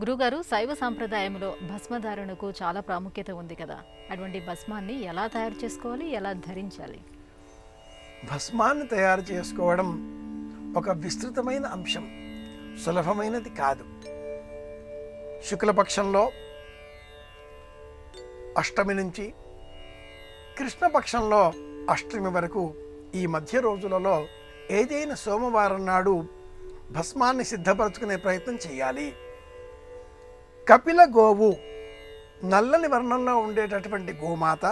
గురుగారు, శైవ సాంప్రదాయంలో భస్మధారణకు చాలా ప్రాముఖ్యత ఉంది కదా. అటువంటి భస్మాన్ని ఎలా తయారు చేసుకోవాలి, ఎలా ధరించాలి? భస్మాన్ని తయారు చేసుకోవడం ఒక విస్తృతమైన అంశం, సులభమైనది కాదు. శుక్లపక్షంలో అష్టమి నుంచి కృష్ణపక్షంలో అష్టమి వరకు ఈ మధ్య రోజులలో ఏదైనా సోమవారం నాడు భస్మాన్ని సిద్ధపరచుకునే ప్రయత్నం చేయాలి. కపిల గోవు, నల్లని వర్ణంలో ఉండేటటువంటి గోమాత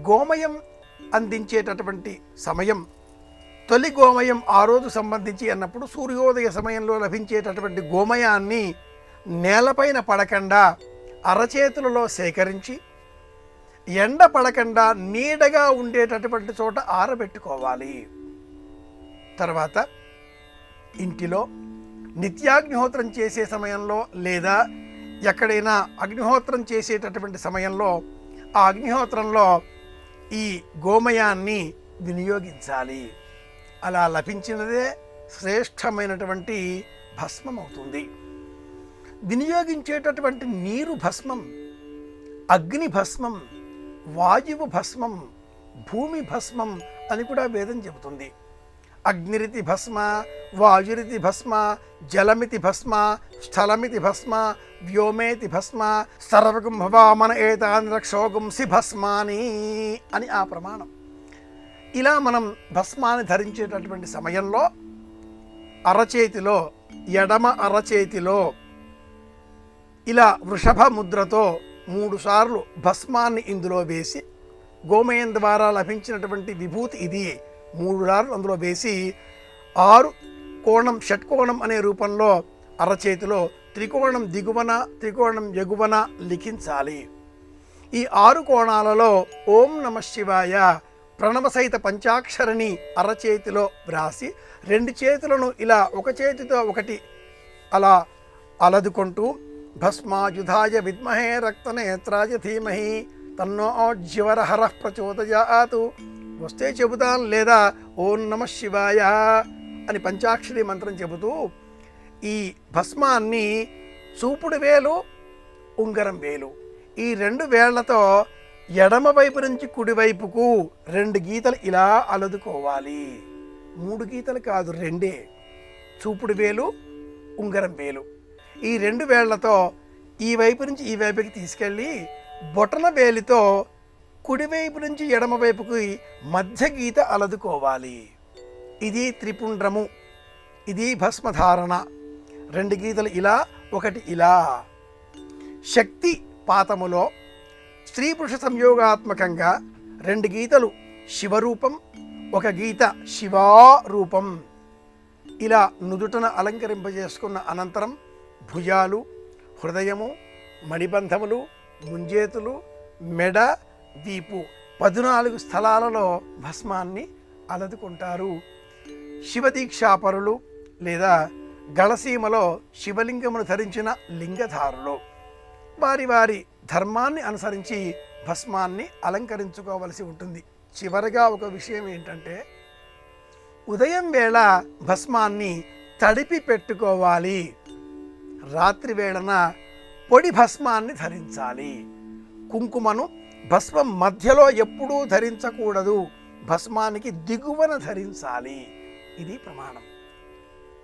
గోమయం అందించేటటువంటి సమయం, తొలి గోమయం ఆ రోజు సంబంధించి అన్నప్పుడు సూర్యోదయ సమయంలో లభించేటటువంటి గోమయాన్ని నేలపైన పడకుండా అరచేతులలో సేకరించి ఎండ పడకుండా నీడగా ఉండేటటువంటి చోట ఆరబెట్టుకోవాలి. తర్వాత ఇంటిలో నిత్యాగ్నిహోత్రం చేసే సమయంలో లేదా ఎక్కడైనా అగ్నిహోత్రం చేసేటటువంటి సమయంలో ఆ అగ్నిహోత్రంలో ఈ గోమయాన్ని వినియోగించాలి. అలా లభించినదే శ్రేష్టమైనటువంటి భస్మం అవుతుంది. వినియోగించేటటువంటి నీరు భస్మం, అగ్ని భస్మం, వాయువు భస్మం, భూమి భస్మం అని కూడా వేదం చెబుతుంది. అగ్నిరితి భస్మ, వాయురితి భస్మ, జలమితి భస్మ, స్థలమితి భస్మ, వ్యోమేతి భస్మ, సర్వగం భవామన ఏతాన్ రక్షోగుంసి భస్మాని అని ఆ ప్రమాణం. ఇలా మనం భస్మాన్ని ధరించేటటువంటి సమయంలో అరచేతిలో, ఎడమ అరచేతిలో ఇలా వృషభ ముద్రతో 3 సార్లు భస్మాన్ని ఇందులో వేసి, గోమయం ద్వారా లభించినటువంటి విభూతి ఇది, 3 సార్లు అందులో వేసి 6 కోణం, షట్కోణం అనే రూపంలో అరచేతిలో త్రికోణం దిగువన, త్రికోణం ఎగువన లిఖించాలి. ఈ 6 కోణాలలో ఓం నమ శివాయ ప్రణవ సహిత పంచాక్షరిని అరచేతిలో వ్రాసి 2 చేతులను ఇలా ఒక చేతితో ఒకటి అలా అలదుకుంటూ భస్మాయుధాయ విద్మహే రక్తనేత్రాయ ధీమహి తన్నో జ్వరహర ప్రచోదయాతు, వస్తే చెబుతాను లేదా ఓం నమ శివాయ అని పంచాక్షరి మంత్రం చెబుతూ ఈ భస్మాన్ని చూపుడు వేలు, ఉంగరం వేలు, ఈ 2 వేళ్లతో ఎడమ వైపు నుంచి కుడివైపుకు 2 గీతలు ఇలా అలదుకోవాలి. 3 గీతలు కాదు, 2. చూపుడు వేలు, ఉంగరం వేలు, ఈ 2 వేళ్లతో ఈ వైపు నుంచి ఈ వైపుకి తీసుకెళ్ళి బొటన వేలితో కుడివైపు నుంచి ఎడమ వైపుకి మధ్య గీత అలదుకోవాలి. ఇది త్రిపుండ్రము, ఇది భస్మధారణ. 2 గీతలు ఇలా, ఒకటి ఇలా. శక్తి పాతములో స్త్రీ పురుష సంయోగాత్మకంగా 2 గీతలు శివరూపం, 1 గీత శివారూపం. ఇలా నుదుటన అలంకరింపజేసుకున్న అనంతరం భుజాలు, హృదయము, మణిబంధములు, ముంజేతులు, మెడ, వీపు 14 స్థలాలలో భస్మాన్ని అలదుకుంటారు. శివదీక్షాపరులు లేదా గళసీమలో శివలింగమును ధరించిన లింగధారులు వారి వారి ధర్మాన్ని అనుసరించి భస్మాన్ని అలంకరించుకోవలసి ఉంటుంది. చివరగా ఒక విషయం ఏంటంటే, ఉదయం వేళ భస్మాన్ని తడిపి పెట్టుకోవాలి. రాత్రి వేళన పొడి భస్మాన్ని ధరించాలి. కుంకుమను భస్మం మధ్యలో ఎప్పుడూ ధరించకూడదు, భస్మానికి దిగువన ధరించాలి. ఇది ప్రమాణం.